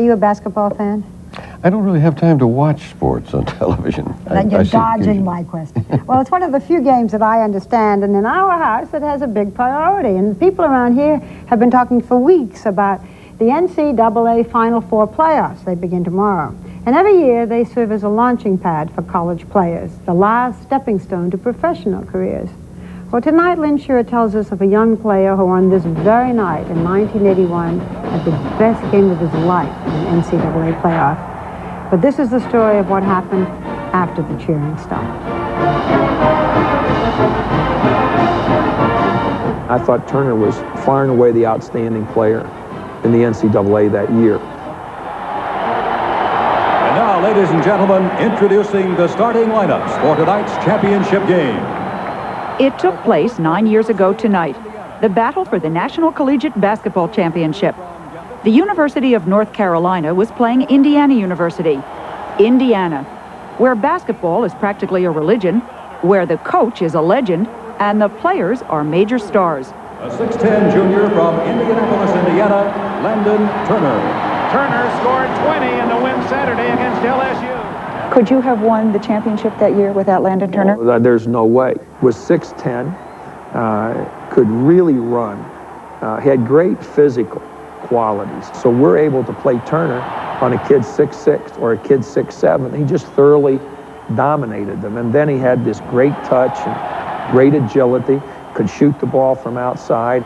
you a basketball fan? I don't really have time to watch sports on television. Then you're dodging my question. Well, it's one of the few games that I understand, and in our house it has a big priority. And people around here have been talking for weeks about the NCAA Final Four playoffs. They begin tomorrow. And every year they serve as a launching pad for college players, the last stepping stone to professional careers. Well, tonight, Lynn Shure tells us of a young player who on this very night in 1981 had the best game of his life in an NCAA playoff. But this is the story of what happened after the cheering stopped. I thought Turner was far and away the outstanding player in the NCAA that year. And now, ladies and gentlemen, introducing the starting lineups for tonight's championship game. It took place 9 years ago tonight, the battle for the National Collegiate Basketball Championship. The University of North Carolina was playing Indiana University. Indiana, where basketball is practically a religion, where the coach is a legend, and the players are major stars. A 6'10 junior from Indianapolis, Indiana, Landon Turner. Turner scored 20 in the win Saturday against LSU. Could you have won the championship that year without Landon Turner? Well, there's no way. Was 6'10", could really run, had great physical qualities. So we're able to play Turner on a kid 6'6" or a kid 6'7". He just thoroughly dominated them. And then he had this great touch and great agility, could shoot the ball from outside.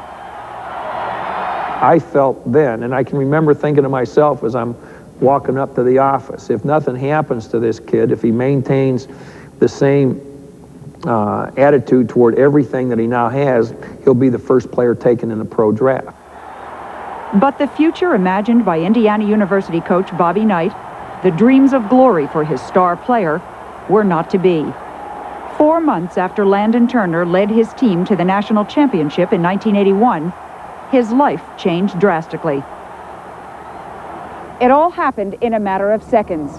I felt then, and I can remember thinking to myself as I'm walking up to the office, if nothing happens to this kid, if he maintains the same attitude toward everything that he now has, he'll be the first player taken in the pro draft. But the future imagined by Indiana University coach Bobby Knight, the dreams of glory for his star player, were not to be. 4 months after Landon Turner led his team to the national championship in 1981, his life changed drastically. It all happened in a matter of seconds.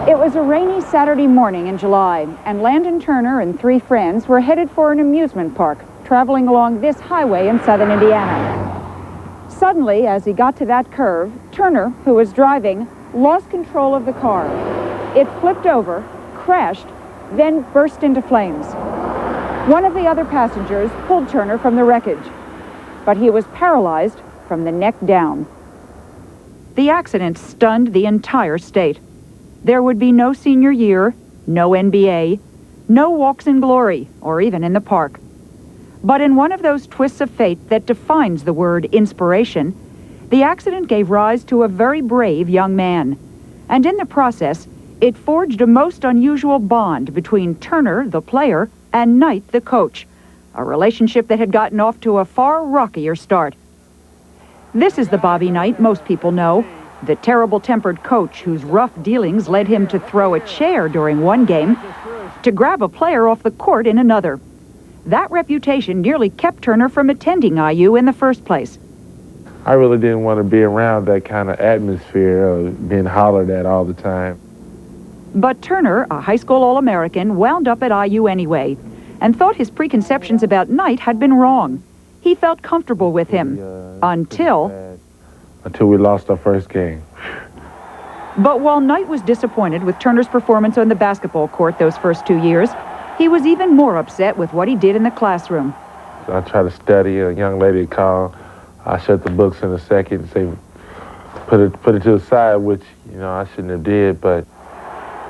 It was a rainy Saturday morning in July, and Landon Turner and 3 friends were headed for an amusement park, traveling along this highway in southern Indiana. Suddenly, as he got to that curve, Turner, who was driving, lost control of the car. It flipped over, crashed, then burst into flames. One of the other passengers pulled Turner from the wreckage, but he was paralyzed from the neck down. The accident stunned the entire state. There would be no senior year, no NBA, no walks in glory, or even in the park. But in one of those twists of fate that defines the word inspiration, the accident gave rise to a very brave young man. And in the process, it forged a most unusual bond between Turner, the player, and Knight, the coach, a relationship that had gotten off to a far rockier start. This is the Bobby Knight most people know, the terrible-tempered coach whose rough dealings led him to throw a chair during one game, to grab a player off the court in another. That reputation nearly kept Turner from attending IU in the first place. I really didn't want to be around that kind of atmosphere of being hollered at all the time. But Turner, a high school All-American, wound up at IU anyway, and thought his preconceptions about Knight had been wrong. He felt comfortable with him, until we lost our first game. But while Knight was disappointed with Turner's performance on the basketball court those first 2 years, he was even more upset with what he did in the classroom. I tried to study, and a young lady called. I shut the books in a second and say, put it to the side, which, I shouldn't have did, but...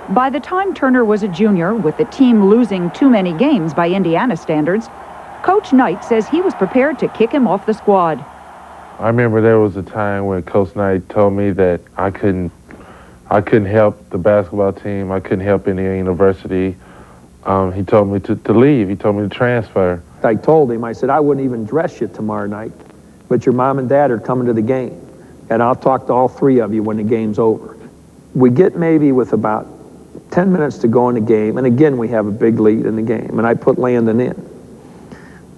By the time Turner was a junior, with the team losing too many games by Indiana standards, Coach Knight says he was prepared to kick him off the squad. I remember there was a time when Coach Knight told me that I couldn't help the basketball team. I couldn't help Indiana University. He told me to leave. He told me to transfer. I told him, I said, I wouldn't even dress you tomorrow night, but your mom and dad are coming to the game, and I'll talk to all 3 of you when the game's over. We get maybe with about 10 minutes to go in the game, and again we have a big lead in the game, and I put Landon in.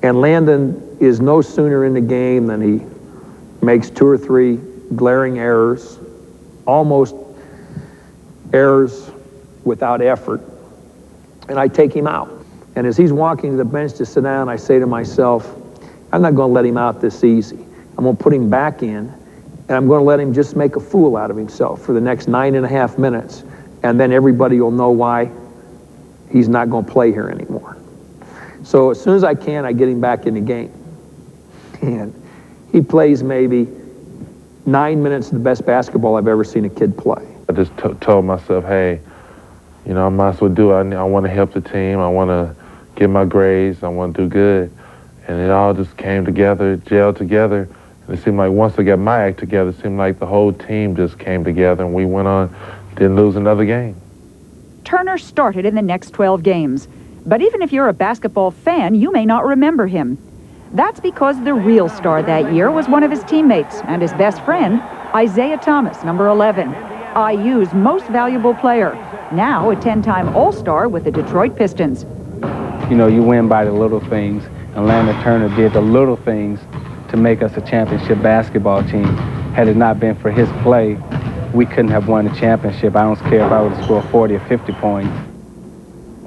And Landon is no sooner in the game than he makes 2 or 3 glaring errors, almost errors without effort, and I take him out. And as he's walking to the bench to sit down, I say to myself, I'm not going to let him out this easy. I'm going to put him back in, and I'm going to let him just make a fool out of himself for the next 9.5 minutes, and then everybody will know why he's not going to play here anymore. So as soon as I can, I get him back in the game. And he plays maybe 9 minutes of the best basketball I've ever seen a kid play. I just told myself, hey, you know, I might as well do it. I want to help the team. I want to get my grades. I want to do good. And it all just came together, gelled together. And it seemed like once I got my act together, it seemed like the whole team just came together, and we went on, didn't lose another game. Turner started in the next 12 games. But even if you're a basketball fan, you may not remember him. That's because the real star that year was one of his teammates and his best friend, Isaiah Thomas, number 11, IU's most valuable player, now a 10-time All-Star with the Detroit Pistons. You know, you win by the little things, and Landon Turner did the little things to make us a championship basketball team. Had it not been for his play, we couldn't have won the championship. I don't care if I would have scored 40 or 50 points.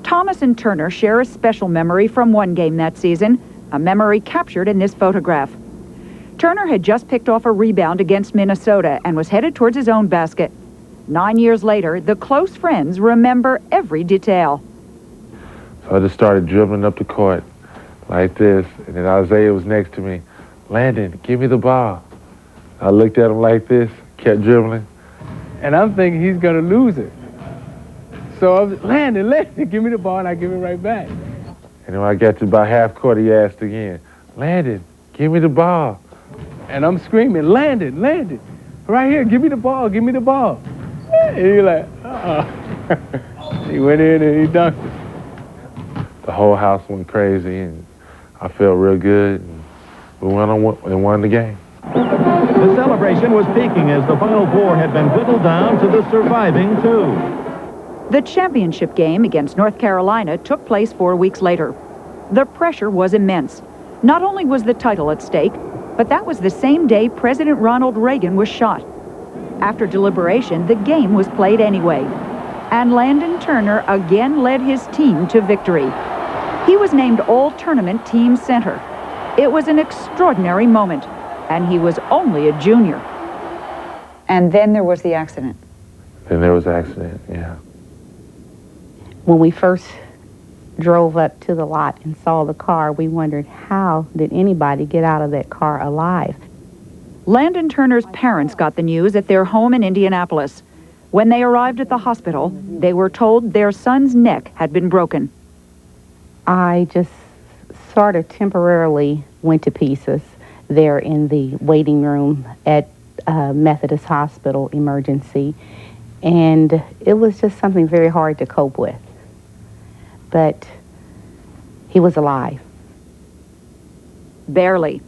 Thomas and Turner share a special memory from one game that season, a memory captured in this photograph. Turner had just picked off a rebound against Minnesota and was headed towards his own basket. 9 years later, the close friends remember every detail. So I just started dribbling up the court like this, and then Isaiah was next to me. Landon, give me the ball. I looked at him like this, kept dribbling. And I'm thinking he's going to lose it. So I was, Landon, give me the ball, and I give it right back. And when I got to about half court, he asked again, Landon, give me the ball. And I'm screaming, Landon, right here, give me the ball, give me the ball. And he's like, uh-oh. He went in and he dunked it. The whole house went crazy, and I felt real good. And we went on and won the game. The celebration was peaking as the Final Four had been whittled down to the surviving two. The championship game against North Carolina took place 4 weeks later. The pressure was immense. Not only was the title at stake, but that was the same day President Ronald Reagan was shot. After deliberation, the game was played anyway. And Landon Turner again led his team to victory. He was named All-Tournament Team Center. It was an extraordinary moment, and he was only a junior. And then there was the accident. Then there was an accident, yeah. When we first drove up to the lot and saw the car, we wondered, how did anybody get out of that car alive? Landon Turner's parents got the news at their home in Indianapolis. When they arrived at the hospital, they were told their son's neck had been broken. I just sort of temporarily went to pieces there in the waiting room at Methodist Hospital Emergency, and it was just something very hard to cope with. But he was alive. Barely.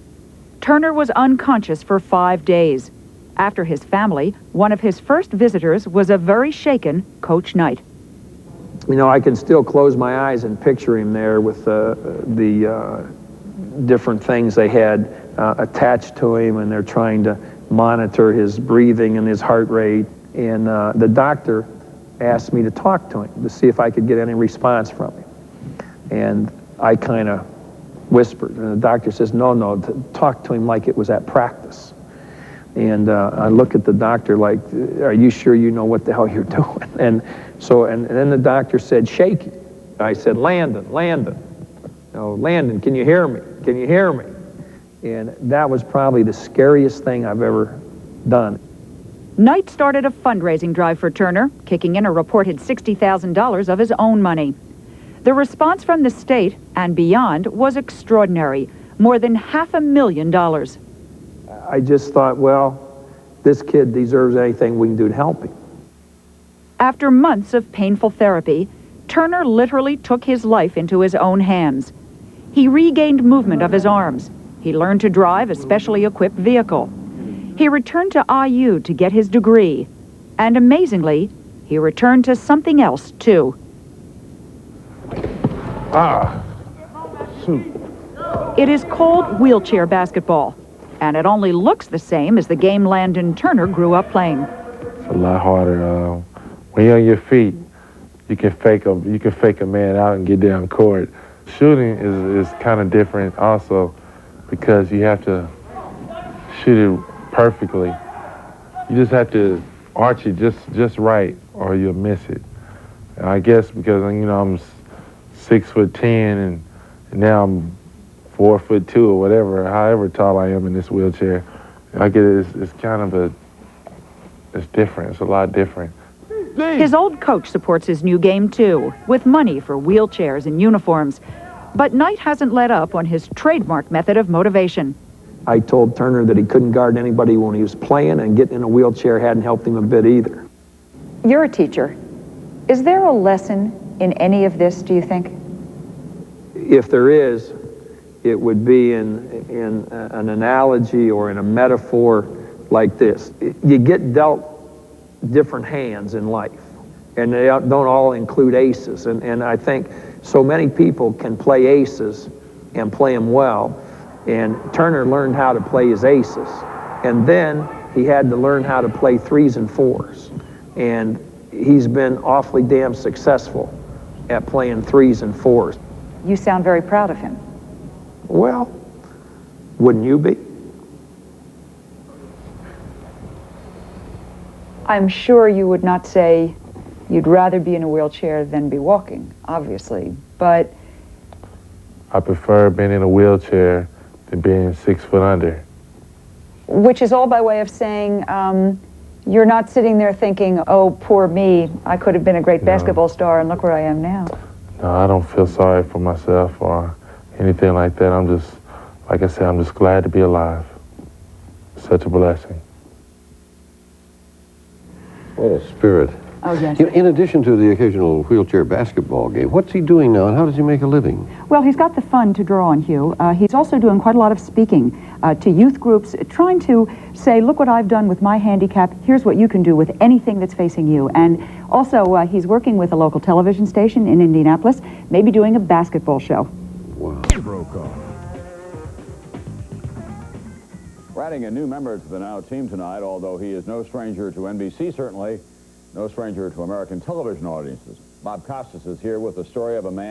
Turner was unconscious for 5 days. After his family, one of his first visitors was a very shaken Coach Knight. You know, I can still close my eyes and picture him there with the different things they had attached to him, and they're trying to monitor his breathing and his heart rate. And the doctor asked me to talk to him to see if I could get any response from him. And I kind of whispered, and the doctor says, no, talk to him like it was at practice. And I look at the doctor like, are you sure you know what the hell you're doing? And then the doctor said, shaky. I said, Landon. Oh, Landon, can you hear me? Can you hear me? And that was probably the scariest thing I've ever done. Knight started a fundraising drive for Turner, kicking in a reported $60,000 of his own money. The response from the state and beyond was extraordinary, more than $500,000. I just thought, well, this kid deserves anything we can do to help him. After months of painful therapy, Turner literally took his life into his own hands. He regained movement of his arms. He learned to drive a specially equipped vehicle. He returned to IU to get his degree. And amazingly, he returned to something else, too. Shoot. It is called wheelchair basketball, and it only looks the same as the game Landon Turner grew up playing. It's a lot harder. When you're on your feet, you can fake a man out and get down court. Shooting is kind of different also, because you have to shoot it perfectly. you just have to arch it just right, or you'll miss it. And I guess because, you know, I'm 6'10", and now I'm 4'2" or whatever, however tall I am in this wheelchair. I get it. It's kind of it's different. It's a lot different. His old coach supports his new game, too, with money for wheelchairs and uniforms. But Knight hasn't let up on his trademark method of motivation. I told Turner that he couldn't guard anybody when he was playing, and getting in a wheelchair hadn't helped him a bit either. You're a teacher. Is there a lesson in any of this, do you think? If there is, it would be in an analogy or in a metaphor like this. You get dealt different hands in life, and they don't all include aces. And I think so many people can play aces and play them well. And Turner learned how to play his aces. And then he had to learn how to play 3s and 4s. And he's been awfully damn successful at playing 3s and 4s. You sound very proud of him. Well, wouldn't you be? I'm sure you would not say you'd rather be in a wheelchair than be walking, obviously, but... I prefer being in a wheelchair than being 6 foot under. Which is all by way of saying, you're not sitting there thinking, oh, poor me, I could have been a great basketball star and look where I am now. No, I don't feel sorry for myself or anything like that. I'm just, like I said, I'm just glad to be alive. Such a blessing. What a spirit. Oh, yes. In addition to the occasional wheelchair basketball game, what's he doing now, and how does he make a living? Well, he's got the fun to draw on, Hugh. He's also doing quite a lot of speaking to youth groups, trying to say, look what I've done with my handicap. Here's what you can do with anything that's facing you. And also, he's working with a local television station in Indianapolis, maybe doing a basketball show. Wow. We're adding a new member to the Now team tonight, although he is no stranger to NBC, certainly no stranger to American television audiences. Bob Costas is here with the story of a man